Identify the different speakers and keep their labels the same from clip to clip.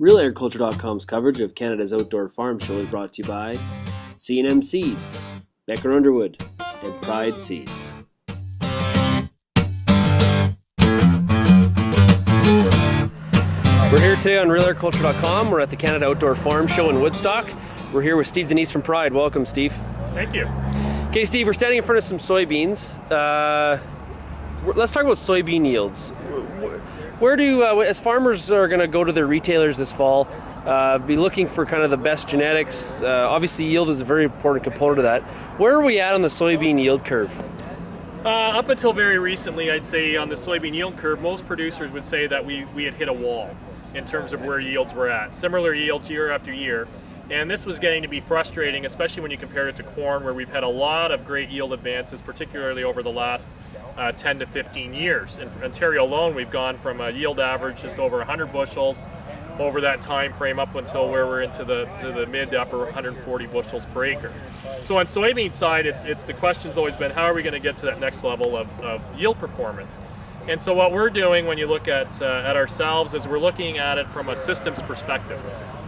Speaker 1: RealAgriculture.com's coverage of Canada's outdoor farm show is brought to you by C&M Seeds, Becker Underwood, and Pride Seeds. We're here today on RealAgriculture.com. We're at the Canada Outdoor Farm Show in Woodstock. We're here with Steve Denise from Pride. Welcome, Steve.
Speaker 2: Thank you.
Speaker 1: Okay, Steve, we're standing in front of some soybeans. Let's talk about soybean yields. Where do, as farmers are going to go to their retailers this fall, be looking for kind of the best genetics? Obviously, yield is a very important component of that. Where are we at on the soybean yield curve?
Speaker 2: Up until very recently, I'd say on the soybean yield curve, most producers would say that we had hit a wall in terms of where yields were at. Similar yields year after year. And this was getting to be frustrating, especially when you compare it to corn, where we've had a lot of great yield advances, particularly over the last 10 to 15 years. In Ontario alone, we've gone from a yield average just over 100 bushels over that time frame up until where we're into the mid to upper 140 bushels per acre. So on soybean side, it's the question's always been, how are we going to get to that next level of yield performance? And so what we're doing when you look at ourselves is we're looking at it from a systems perspective.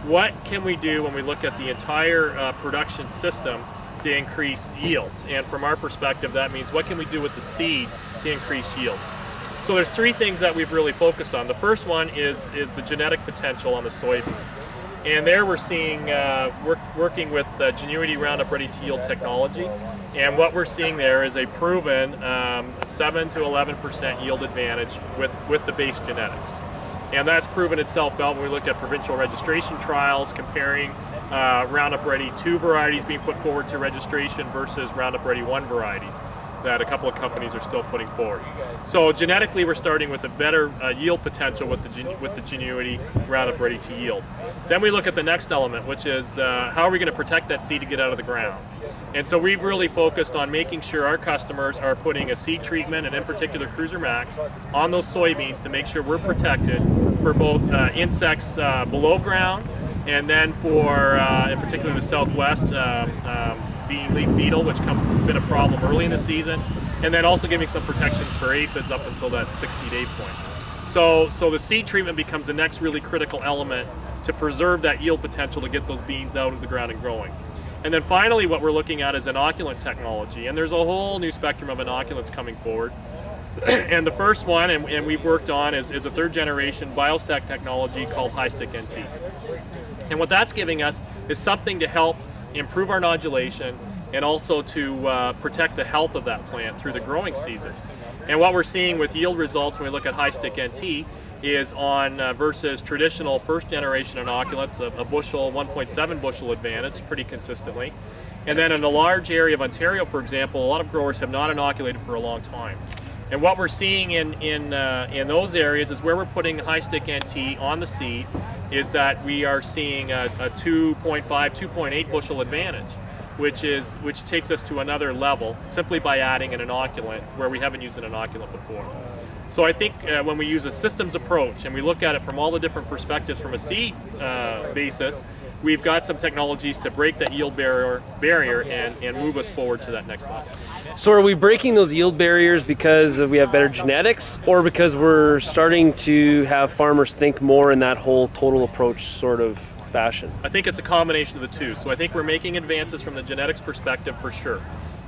Speaker 2: What can we do when we look at the entire production system to increase yields? And from our perspective, that means what can we do with the seed to increase yields? So there's three things that we've really focused on. The first one is the genetic potential on the soybean. And there we're seeing, working with the Genuity Roundup Ready to Yield technology. And what we're seeing there is a proven 7 to 11% yield advantage with the base genetics. And that's proven itself out when we look at provincial registration trials, comparing Roundup Ready 2 varieties being put forward to registration versus Roundup Ready 1 varieties that a couple of companies are still putting forward. So genetically, we're starting with a better yield potential with the Genuity Roundup Ready to Yield. Then we look at the next element, which is how are we going to protect that seed to get out of the ground? And so we've really focused on making sure our customers are putting a seed treatment, and in particular Cruiser Max, on those soybeans to make sure we're protected for both insects below ground, and then for, in particular, the Southwest bean leaf beetle, which been a problem early in the season, and then also giving some protections for aphids up until that 60-day point. So the seed treatment becomes the next really critical element to preserve that yield potential to get those beans out of the ground and growing. And then finally, what we're looking at is inoculant technology, and there's a whole new spectrum of inoculants coming forward. And the first one, and we've worked on, is a third-generation biostack technology called High-Stick NT. And what that's giving us is something to help improve our nodulation and also to protect the health of that plant through the growing season. And what we're seeing with yield results when we look at High-Stick NT is on versus traditional first-generation inoculants, a bushel, 1.7 bushel advantage pretty consistently. And then in a large area of Ontario, for example, a lot of growers have not inoculated for a long time. And what we're seeing in those areas is where we're putting High-Stick NT on the seed is that we are seeing a 2.5, 2.8 bushel advantage, which takes us to another level simply by adding an inoculant where we haven't used an inoculant before. So I think when we use a systems approach and we look at it from all the different perspectives from a seed basis, we've got some technologies to break that yield barrier and move us forward to that next level.
Speaker 1: So are we breaking those yield barriers because we have better genetics, or because we're starting to have farmers think more in that whole total approach sort of fashion?
Speaker 2: I think it's a combination of the two. So I think we're making advances from the genetics perspective for sure.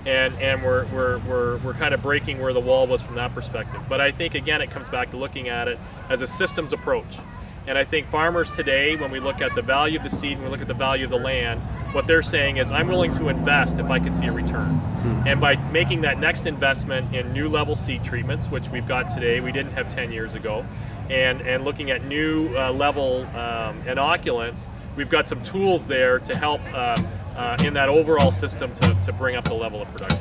Speaker 2: And we're kind of breaking where the wall was from that perspective. But I think, again, it comes back to looking at it as a systems approach. And I think farmers today, when we look at the value of the seed and we look at the value of the land, what they're saying is, I'm willing to invest if I can see a return. And by making that next investment in new level seed treatments, which we've got today, we didn't have 10 years ago, and looking at new level inoculants, we've got some tools there to help in that overall system to bring up the level of production.